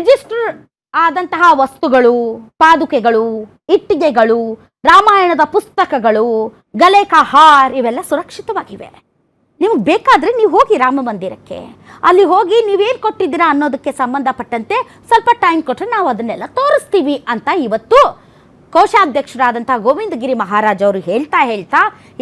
Register ಆದಂತಹ ವಸ್ತುಗಳು, ಪಾದುಕೆಗಳು, ಇಟ್ಟಿಗೆಗಳು, ರಾಮಾಯಣದ ಪುಸ್ತಕಗಳು, ಗಲೇಖ ಹಾರ್ ಇವೆಲ್ಲ ಸುರಕ್ಷಿತವಾಗಿವೆ. ನಿಮ್ಗೆ ಬೇಕಾದ್ರೆ ನೀವು ಹೋಗಿ ರಾಮ ಮಂದಿರಕ್ಕೆ, ಅಲ್ಲಿ ಹೋಗಿ ನೀವೇನು ಕೊಟ್ಟಿದ್ದೀರಾ ಅನ್ನೋದಕ್ಕೆ ಸಂಬಂಧಪಟ್ಟಂತೆ ಸ್ವಲ್ಪ ಟೈಮ್ ಕೊಟ್ಟರೆ ನಾವು ಅದನ್ನೆಲ್ಲ ತೋರಿಸ್ತೀವಿ ಅಂತ ಇವತ್ತು ಕೋಶಾಧ್ಯಕ್ಷರಾದಂತಹ ಗೋವಿಂದಗಿರಿ ಮಹಾರಾಜ್ ಅವರು ಹೇಳ್ತಾ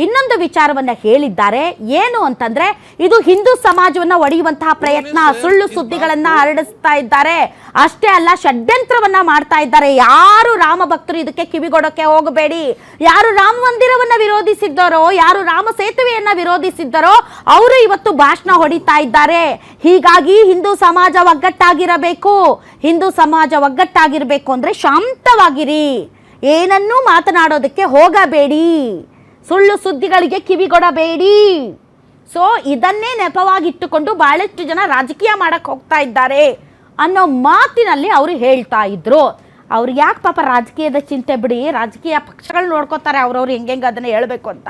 ಇನ್ನೊಂದು ವಿಚಾರವನ್ನ ಹೇಳಿದ್ದಾರೆ. ಏನು ಅಂತಂದ್ರೆ, ಇದು ಹಿಂದೂ ಸಮಾಜವನ್ನ ಒಡೆಯುವಂತಹ ಪ್ರಯತ್ನ, ಸುಳ್ಳು ಸುದ್ದಿಗಳನ್ನ ಹರಡಿಸ್ತಾ ಇದ್ದಾರೆ. ಅಷ್ಟೇ ಅಲ್ಲ, ಷಡ್ಯಂತ್ರವನ್ನ ಮಾಡ್ತಾ ಇದ್ದಾರೆ. ಯಾರು ರಾಮ ಭಕ್ತರು ಇದಕ್ಕೆ ಕಿವಿಗೊಡಕ್ಕೆ ಹೋಗಬೇಡಿ. ಯಾರು ರಾಮ ಮಂದಿರವನ್ನ ವಿರೋಧಿಸಿದ್ದಾರೋ, ಯಾರು ರಾಮ ಸೇತುವೆಯನ್ನ ವಿರೋಧಿಸಿದ್ದಾರೋ ಅವರು ಇವತ್ತು ಭಾಷಣ ಹೊಡಿತಾ ಇದ್ದಾರೆ. ಹೀಗಾಗಿ ಹಿಂದೂ ಸಮಾಜ ಒಗ್ಗಟ್ಟಾಗಿರಬೇಕು. ಹಿಂದೂ ಸಮಾಜ ಒಗ್ಗಟ್ಟಾಗಿರ್ಬೇಕು ಅಂದ್ರೆ ಶಾಂತವಾಗಿರಿ, ಏನನ್ನೂ ಮಾತನಾಡೋದಕ್ಕೆ ಹೋಗಬೇಡಿ, ಸುಳ್ಳು ಸುದ್ದಿಗಳಿಗೆ ಕಿವಿಗೊಡಬೇಡಿ. ಸೊ ಇದನ್ನೇ ನೆಪವಾಗಿಟ್ಟುಕೊಂಡು ಬಹಳಷ್ಟು ಜನ ರಾಜಕೀಯ ಮಾಡಕ್ಕೆ ಹೋಗ್ತಾ ಇದ್ದಾರೆ ಅನ್ನೋ ಮಾತಿನಲ್ಲಿ ಅವರು ಹೇಳ್ತಾ ಇದ್ರು. ಅವ್ರು ಯಾಕೆ ಪಾಪ ರಾಜಕೀಯದ ಚಿಂತೆ ಬಿಡಿ, ರಾಜಕೀಯ ಪಕ್ಷಗಳು ನೋಡ್ಕೋತಾರೆ ಅವ್ರವ್ರು ಹೆಂಗೆ ಅದನ್ನು ಹೇಳಬೇಕು ಅಂತ.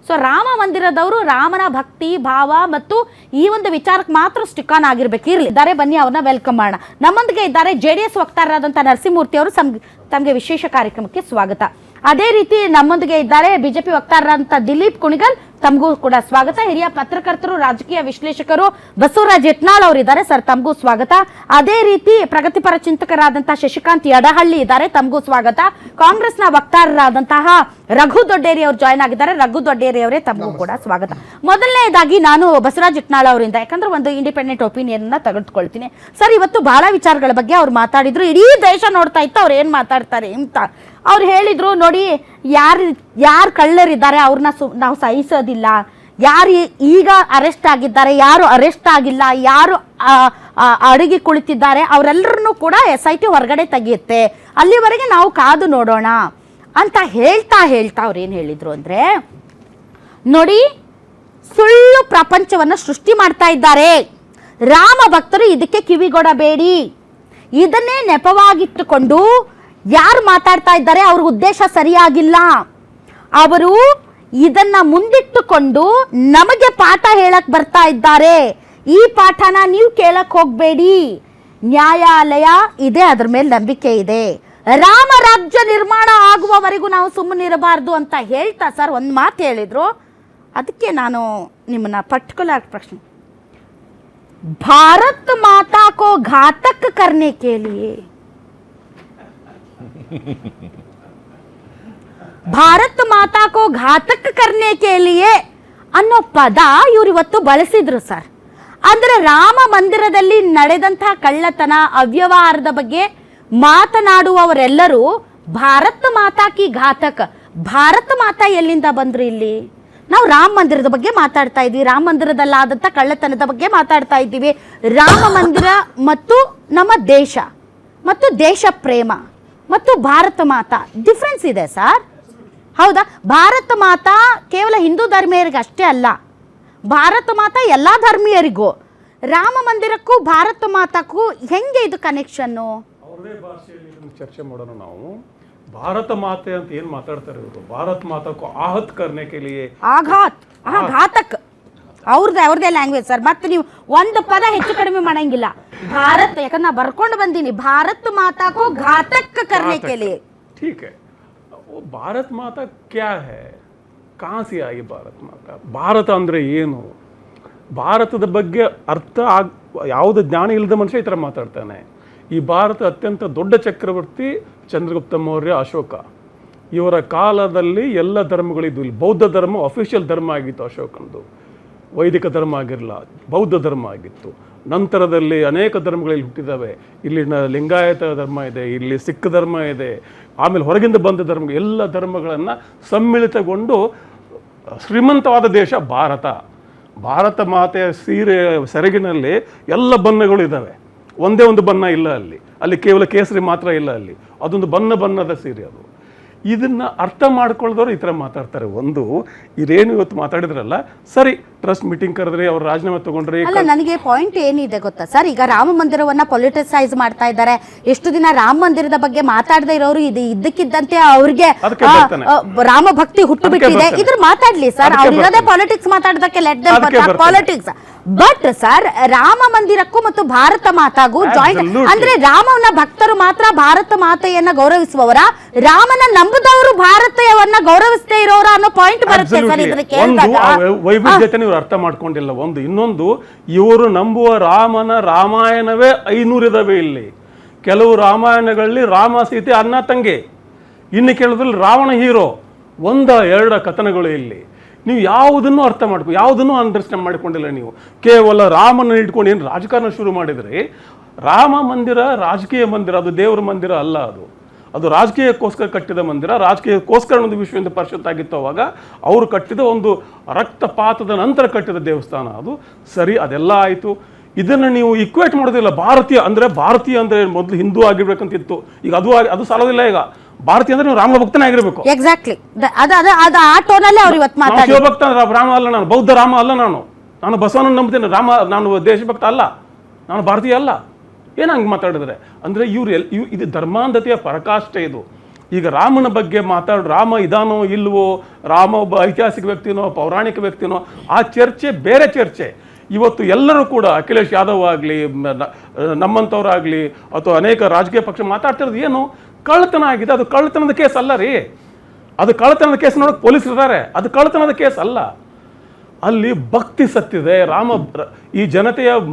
ಸೊ ರಾಮ ಮಂದಿರದವರು ರಾಮನ ಭಕ್ತಿ ಭಾವ ಮತ್ತು ಈ ಒಂದು ವಿಚಾರಕ್ಕೆ ಮಾತ್ರ ಸ್ಟಿಕ್ ಆನ್ ಆಗಿರ್ಬೇಕು. ಇದ್ದಾರೆ, ಬನ್ನಿ ಅವ್ರನ್ನ ವೆಲ್ಕಮ್ ಮಾಡೋಣ. ನಮ್ಮೊಂದಿಗೆ ಇದ್ದಾರೆ JDS ವಕ್ತಾರರಾದಂಥ ನರಸಿಂಹಮೂರ್ತಿ ಅವರು. ತಮಗೆ ವಿಶೇಷ ಕಾರ್ಯಕ್ರಮಕ್ಕೆ ಸ್ವಾಗತ. ಅದೇ ರೀತಿ ನಮ್ಮೊಂದಿಗೆ ಇದ್ದಾರೆ BJP ವಕ್ತಾರರಾದಂಥ ದಿಲೀಪ್ ಕುಣಿಗಲ್, ತಮಗೂ ಕೂಡ ಸ್ವಾಗತ. ಹಿರಿಯ ಪತ್ರಕರ್ತರು, ರಾಜಕೀಯ ವಿಶ್ಲೇಷಕರು ಬಸವರಾಜ್ ಯತ್ನಾಳ್ ಅವರು ಇದ್ದಾರೆ. ಸರ್, ತಮಗೂ ಸ್ವಾಗತ. ಅದೇ ರೀತಿ ಪ್ರಗತಿಪರ ಚಿಂತಕರಾದಂತಹ ಶಶಿಕಾಂತ್ ಯಡಹಳ್ಳಿ ಇದ್ದಾರೆ, ತಮಗೂ ಸ್ವಾಗತ. ಕಾಂಗ್ರೆಸ್ನ ವಕ್ತಾರರಾದಂತಹ ರಘು ದೊಡ್ಡೇರಿ ಅವರು ಜಾಯ್ನ್ ಆಗಿದ್ದಾರೆ. ರಘು ದೊಡ್ಡೇರಿ ಅವರೇ, ತಮಗೂ ಕೂಡ ಸ್ವಾಗತ. ಮೊದಲನೇದಾಗಿ ನಾನು ಬಸವರಾಜ್ ಯತ್ನಾಳ್ ಅವರಿಂದ, ಯಾಕಂದ್ರೆ ಒಂದು ಇಂಡಿಪೆಂಡೆಂಟ್ ಒಪಿನಿಯನ್ ತೆಗೆದುಕೊಳ್ತೀನಿ. ಸರ್, ಇವತ್ತು ಬಹಳ ವಿಚಾರಗಳ ಬಗ್ಗೆ ಅವ್ರು ಮಾತಾಡಿದ್ರು. ಇಡೀ ದೇಶ ನೋಡ್ತಾ ಇತ್ತು ಅವ್ರು ಏನ್ ಮಾತಾಡ್ತಾರೆ ಅಂತ. ಅವ್ರು ಹೇಳಿದ್ರು, ನೋಡಿ ಯಾರು ಕಳ್ಳರಿದ್ದಾರೆ ಅವ್ರನ್ನ ನಾವು ಸಹಿಸೋದಿಲ್ಲ, ಯಾರು ಈಗ ಅರೆಸ್ಟ್ ಆಗಿದ್ದಾರೆ, ಯಾರು ಅರೆಸ್ಟ್ ಆಗಿಲ್ಲ, ಯಾರು ಅಡಗಿ ಕುಳಿತಿದ್ದಾರೆ ಅವರೆಲ್ಲರನ್ನೂ ಕೂಡ SIT ಹೊರಗಡೆ ತೆಗೆಯುತ್ತೆ, ಅಲ್ಲಿವರೆಗೆ ನಾವು ಕಾದು ನೋಡೋಣ ಅಂತ ಹೇಳ್ತಾ ಅವ್ರು ಏನು ಹೇಳಿದ್ರು ಅಂದ್ರೆ, ನೋಡಿ ಸುಳ್ಳು ಪ್ರಪಂಚವನ್ನ ಸೃಷ್ಟಿ ಮಾಡ್ತಾ ಇದ್ದಾರೆ. ರಾಮ ಭಕ್ತರು ಇದಕ್ಕೆ ಕಿವಿಗೊಡಬೇಡಿ. ಇದನ್ನೇ ನೆಪವಾಗಿಟ್ಟುಕೊಂಡು ಯಾರು ಮಾತಾಡ್ತಾ ಇದ್ದಾರೆ ಅವ್ರ ಉದ್ದೇಶ ಸರಿಯಾಗಿಲ್ಲ. ಅವರು ಇದನ್ನ ಮುಂದಿಟ್ಟುಕೊಂಡು ನಮಗೆ ಪಾಠ ಹೇಳಕ್ ಬರ್ತಾ ಇದ್ದಾರೆ. ಈ ಪಾಠನ ನೀವು ಕೇಳಕ್ ಹೋಗ್ಬೇಡಿ. ನ್ಯಾಯಾಲಯ ಇದೆ, ಅದ್ರ ಮೇಲೆ ನಂಬಿಕೆ ಇದೆ. ರಾಮ ರಾಜ್ಯ ನಿರ್ಮಾಣ ಆಗುವವರೆಗೂ ನಾವು ಸುಮ್ಮನಿರಬಾರ್ದು ಅಂತ ಹೇಳ್ತಾ ಸರ್ ಒಂದು ಮಾತು ಹೇಳಿದ್ರು. ಅದಕ್ಕೆ ನಾನು ನಿಮ್ಮನ್ನ ಪರ್ಟಿಕ್ಯುಲರ್ ಪ್ರಶ್ನೆ, ಭಾರತ್ ಮಾತಾ ಕೋ ಘಾತಕ್ ಕರ್ನೆ ಕೆ ಲಿಯೆ, ಭಾರತ್ ಮಾತಾ ಕೋ ಘಾತಕ್ ಕರ್ನೆ ಕೆ ಲಿಯೆ ಅನ್ನೋ ಪದ ಇವ್ರು ಇವತ್ತು ಬಳಸಿದ್ರು ಸರ್. ಅಂದ್ರೆ ರಾಮ ಮಂದಿರದಲ್ಲಿ ನಡೆದಂತಹ ಕಳ್ಳತನ, ಅವ್ಯವಹಾರದ ಬಗ್ಗೆ ಮಾತನಾಡುವವರೆಲ್ಲರೂ ಭಾರತ್ ಮಾತಾ ಕಿ ಘಾತಕ್. ಭಾರತ ಮಾತಾ ಎಲ್ಲಿಂದ ಬಂದ್ರು ಇಲ್ಲಿ? ನಾವು ರಾಮ ಮಂದಿರದ ಬಗ್ಗೆ ಮಾತಾಡ್ತಾ ಇದ್ವಿ, ರಾಮ ಮಂದಿರದಲ್ಲಾದಂಥ ಕಳ್ಳತನದ ಬಗ್ಗೆ ಮಾತಾಡ್ತಾ ಇದ್ದೀವಿ. ರಾಮ ಮಂದಿರ ಮತ್ತು ನಮ್ಮ ದೇಶ ಮತ್ತು ದೇಶ ಪ್ರೇಮ ಮತ್ತು ಭಾರತ ಮಾತಾ ಡಿಫ್ರೆನ್ಸ್ ಇದೆ ಸರ್, ಹೌದಾ? ಭಾರತ ಮಾತಾ ಕೇವಲ ಹಿಂದೂ ಧರ್ಮೀಯರಿಗೆ ಅಷ್ಟೇ ಅಲ್ಲ, ಭಾರತ ಮಾತಾ ಎಲ್ಲ ಧರ್ಮೀಯರಿಗೂ. ರಾಮ ಮಂದಿರಕ್ಕೂ ಭಾರತ ಮಾತಾಕ್ಕೂ ಹೆಂಗೆ ಇದು ಕನೆಕ್ಷನ್ನು? ಅವ್ರದೇ ಭಾಷೆಯಲ್ಲಿ ಚರ್ಚೆ ಮಾಡೋಣ ನಾವು. ಭಾರತ ಮಾತೆ ಅಂತ ಏನ್ ಮಾತಾಡ್ತಾರೆ ಇವರು? ಭಾರತ್ ಮಾತಾಕ್ಕೂ ಆಹತ್ ಕರ್ನೆ ಕೆ ಲಿಯೆ, ಆಘಾತ್, ಘಾತಕ್ ಅವ್ರದೇ ಲ್ಯಾಂಗ್ವೇಜ್ ಸರ್. ಮತ್ತೆ ನೀವು ಒಂದು ಪದ ಹೆಚ್ಚು ಕಡಿಮೆ ಮಾಡಂಗಿಲ್ಲ. ಭಾರತ್, ಯಾಕಂದ್ರೆ ನಾ ಬರ್ಕೊಂಡು ಬಂದೀನಿ, ಭಾರತ್ ಮಾತಾಕ್ಕೂ ಘಾತಕ್ ಕರ್ನೆ ಕೆ ಲಿಯೆ. ठीक है, वो ಭಾರತ್ ಮಾತಾ ಕ್ಯಾ ಹೈ, ಕहाँ से आई ಭಾರತ್ ಮಾತಾ? ಭಾರತ ಅಂದ್ರೆ ಏನು? ಭಾರತದ ಬಗ್ಗೆ ಅರ್ಥ ಯಾವುದೇ ಜ್ಞಾನ ಇಲ್ಲದ ಮನುಷ್ಯ ಈ ಥರ ಮಾತಾಡ್ತಾನೆ. ಈ ಭಾರತ ಅತ್ಯಂತ ದೊಡ್ಡ ಚಕ್ರವರ್ತಿ ಚಂದ್ರಗುಪ್ತ ಮೌರ್ಯ, ಅಶೋಕ, ಇವರ ಕಾಲದಲ್ಲಿ ಎಲ್ಲ ಧರ್ಮಗಳಿದ್ದು. ಇಲ್ಲಿ ಬೌದ್ಧ ಧರ್ಮ ಅಫಿಷಿಯಲ್ ಧರ್ಮ ಆಗಿತ್ತು ಅಶೋಕನದು, ವೈದಿಕ ಧರ್ಮ ಆಗಿರಲ್ಲ, ಬೌದ್ಧ ಧರ್ಮ ಆಗಿತ್ತು. ನಂತರದಲ್ಲಿ ಅನೇಕ ಧರ್ಮಗಳಲ್ಲಿ ಹುಟ್ಟಿದ್ದಾವೆ. ಇಲ್ಲಿ ಲಿಂಗಾಯತ ಧರ್ಮ ಇದೆ, ಇಲ್ಲಿ ಸಿಖ್ ಧರ್ಮ ಇದೆ, ಆಮೇಲೆ ಹೊರಗಿಂದ ಬಂದ ಧರ್ಮ, ಎಲ್ಲ ಧರ್ಮಗಳನ್ನು ಸಮ್ಮಿಳಿತಗೊಂಡು ಶ್ರೀಮಂತವಾದ ದೇಶ ಭಾರತ. ಭಾರತ ಮಾತೆಯ ಸೀರೆ ಸೆರಗಿನಲ್ಲಿ ಎಲ್ಲ ಬಣ್ಣಗಳು ಇದ್ದಾವೆ, ಒಂದೇ ಒಂದು ಬಣ್ಣ ಇಲ್ಲ ಅಲ್ಲಿ. ಅಲ್ಲಿ ಕೇವಲ ಕೇಸರಿ ಮಾತ್ರ ಇಲ್ಲ, ಅಲ್ಲಿ ಅದೊಂದು ಬಣ್ಣದ ಸೀರೆ ಅದು. ಇದನ್ನು ಅರ್ಥ ಮಾಡ್ಕೊಳ್ಳೋದವ್ರು ಈ ಥರ ಮಾತಾಡ್ತಾರೆ. ಒಂದು ಇದೇನು ಇವತ್ತು ಮಾತಾಡಿದ್ರಲ್ಲ, ಸರಿ ಟ್ರಸ್ಟ್ ಮೀಟಿಂಗ್ ಕರೆದ್ರಿ, ಅವ್ರು ರಾಜೀನಾಮೆ ತಗೊಂಡ್ರಿ. ಅಲ್ಲ, ನನಗೆ ಪಾಯಿಂಟ್ ಏನಿದೆ ಗೊತ್ತಾ ಸರ್, ಈಗ ರಾಮ ಮಂದಿರವನ್ನ ಪೊಲಿಟಿಸೈಸ್ ಮಾಡ್ತಾ ಇದ್ದಾರೆ. ಎಷ್ಟು ದಿನ ರಾಮ ಮಂದಿರದ ಬಗ್ಗೆ ಮಾತಾಡದೇ ಇರೋರು ಇದು ಇದ್ದಕ್ಕಿದ್ದಂತೆ ಅವ್ರಿಗೆ ರಾಮ ಭಕ್ತಿ ಹುಟ್ಟು ಬಿಟ್ಟಿದೆ. ಇದ್ರ ಮಾತಾಡ್ಲಿ ಸರ್, ಅವ್ರು ಇರೋದೇ ಪಾಲಿಟಿಕ್ಸ್ ಮಾತಾಡೋದಕ್ಕೆ, let them politics. But sir, Rama ಮಂದಿರಕ್ಕೂ ಮತ್ತು ಭಾರತ ಮಾತಾಗೂ ಜಾಯಿಂಟ್ ಅಂದ್ರೆ ರಾಮನ ಭಕ್ತರು ಮಾತ್ರ ಭಾರತ ಮಾತೆಯನ್ನ ಗೌರವಿಸುವವರ, ರಾಮನ ನಂಬುದವರು ಭಾರತವನ್ನ ಗೌರವಿಸದೇ ಇರೋರ ಅನ್ನೋ ಪಾಯಿಂಟ್ ಬರುತ್ತೆ ಸರ್. ಇದ್ರ ವೈವಿಧ್ಯತೆ ನೀವು ಅರ್ಥ ಮಾಡ್ಕೊಂಡಿಲ್ಲ. ಒಂದು ಇನ್ನೊಂದು, ಇವರು ನಂಬುವ ರಾಮನ ರಾಮಾಯಣವೇ 500 ಇದಾವೆ ಇಲ್ಲಿ. ಕೆಲವು ರಾಮಾಯಣಗಳಲ್ಲಿ ರಾಮ ಸೀತೆ ಅಣ್ಣ ತಂಗಿ, ಇನ್ನು ಕೆಲವರಲ್ಲಿ ರಾವಣ ಹೀರೋ. 1-2 ಕಥನಗಳು ಇಲ್ಲಿ. ನೀವು ಯಾವುದನ್ನು ಅರ್ಥ ಮಾಡ್ಕೊ, ಯಾವುದನ್ನು ಅಂಡರ್ಸ್ಟ್ಯಾಂಡ್ ಮಾಡಿಕೊಂಡಿಲ್ಲ. ನೀವು ಕೇವಲ ರಾಮನ ಇಟ್ಕೊಂಡು ಏನು ರಾಜಕಾರಣ ಶುರು ಮಾಡಿದ್ರಿ. ರಾಮ ಮಂದಿರ ರಾಜಕೀಯ ಮಂದಿರ, ಅದು ದೇವರ ಮಂದಿರ ಅಲ್ಲ. ಅದು ರಾಜಕೀಯಕ್ಕೋಸ್ಕರ ಕಟ್ಟಿದ ಮಂದಿರ. ರಾಜಕೀಯಕ್ಕೋಸ್ಕರ ಒಂದು ವಿಶ್ವ ಹಿಂದೂ ಪರಿಷತ್ ಆಗಿತ್ತು ಅವಾಗ. ಅವರು ಕಟ್ಟಿದ ಒಂದು ರಕ್ತಪಾತದ ನಂತರ ಕಟ್ಟಿದ ದೇವಸ್ಥಾನ ಅದು. ಸರಿ, ಅದೆಲ್ಲ ಆಯಿತು. ಇದನ್ನು ನೀವು ಇಕ್ವೇಟ್ ಮಾಡೋದಿಲ್ಲ. ಭಾರತೀಯ ಅಂದರೆ ಮೊದಲು ಹಿಂದೂ ಆಗಿರ್ಬೇಕಂತಿತ್ತು. ಈಗ ಅದು ಸಾಲೋದಿಲ್ಲ. ಈಗ ಭಾರತೀಯ ಅಂದ್ರೆ ನೀವು ರಾಮ ಭಕ್ತನೇ ಆಗಿರ್ಬೇಕು. ಎಕ್ಸಾಕ್ಟ್ಲಿ, ಆ ಟೋನಲ್ಲೇ ಅವ್ರು ಇವತ್ತು ಮಾತಾಡಿ. ಶಿವಭಕ್ತ ರಾಮ ಅಲ್ಲ, ನಾನು ಬೌದ್ಧ ರಾಮ ಅಲ್ಲ, ನಾನು ಬಸವನ ನಂಬ್ತೇನೆ. ನಾನು ದೇಶಭಕ್ತ ಅಲ್ಲ, ನಾನು ಭಾರತೀಯ ಅಲ್ಲ. ಏನು ಹಂಗೆ ಮಾತಾಡಿದ್ರೆ ಅಂದರೆ ಇದು ಧರ್ಮಾಂಧತೆಯ ಪರಾಕಾಷ್ಠೆ ಇದು. ಈಗ ರಾಮನ ಬಗ್ಗೆ ರಾಮ ಇದಾನೋ ಇಲ್ವೋ, ರಾಮ ಒಬ್ಬ ಐತಿಹಾಸಿಕ ವ್ಯಕ್ತಿನೋ ಪೌರಾಣಿಕ ವ್ಯಕ್ತಿನೋ, ಆ ಚರ್ಚೆ ಬೇರೆ ಚರ್ಚೆ. ಇವತ್ತು ಎಲ್ಲರೂ ಕೂಡ ಅಖಿಲೇಶ್ ಯಾದವ್ ಆಗಲಿ, ನಮ್ಮಂಥವ್ರಾಗಲಿ, ಅಥವಾ ಅನೇಕ ರಾಜಕೀಯ ಪಕ್ಷ ಮಾತಾಡ್ತಿರೋದು ಏನು, ಕಳ್ಳತನ ಆಗಿದೆ. ಅದು ಕಳ್ಳತನದ ಕೇಸ್ ಅಲ್ಲ ರೀ. ಅದು ಕಳ್ಳತನದ ಕೇಸ್ ನೋಡೋಕೆ ಪೊಲೀಸರು ಇದ್ದಾರೆ. ಅದು ಕಳ್ಳತನದ ಕೇಸ್ ಅಲ್ಲ. ಅಲ್ಲಿ ಭಕ್ತಿ ಸತ್ತಿದೆ. ಈ ಜನತೆಯ